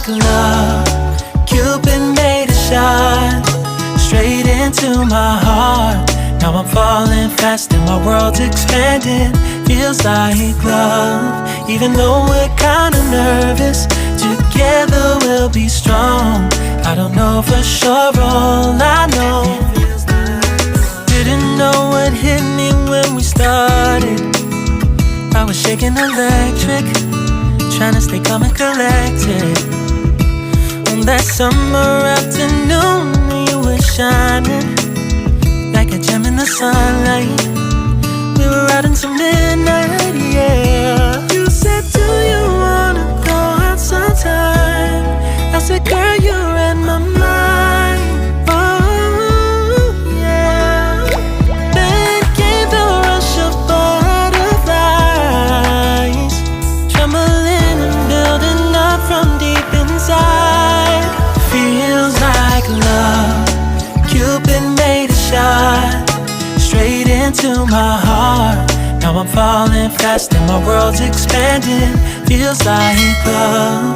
like love. Cupid made a shot straight into my heart. Now I'm falling fast and my world's expanding. Feels like love, even though we're kinda nervous. Together we'll be strong. I don't know for sure, all I know. Didn't know what hit me when we started. I was shaking electric, trying to stay calm and collected. On that summer afternoon, you were shining like a gem in the sunlight. We were out until midnight, yeah. You said, do you wanna go out sometime? I said, girl, you read my mind. Oh, yeah. Then came the rush of butterflies, trembling and building up from deep inside. Feels like love. Cupid made a shot straight into my heart. Now I'm falling fast and my world's expanding. Feels like love.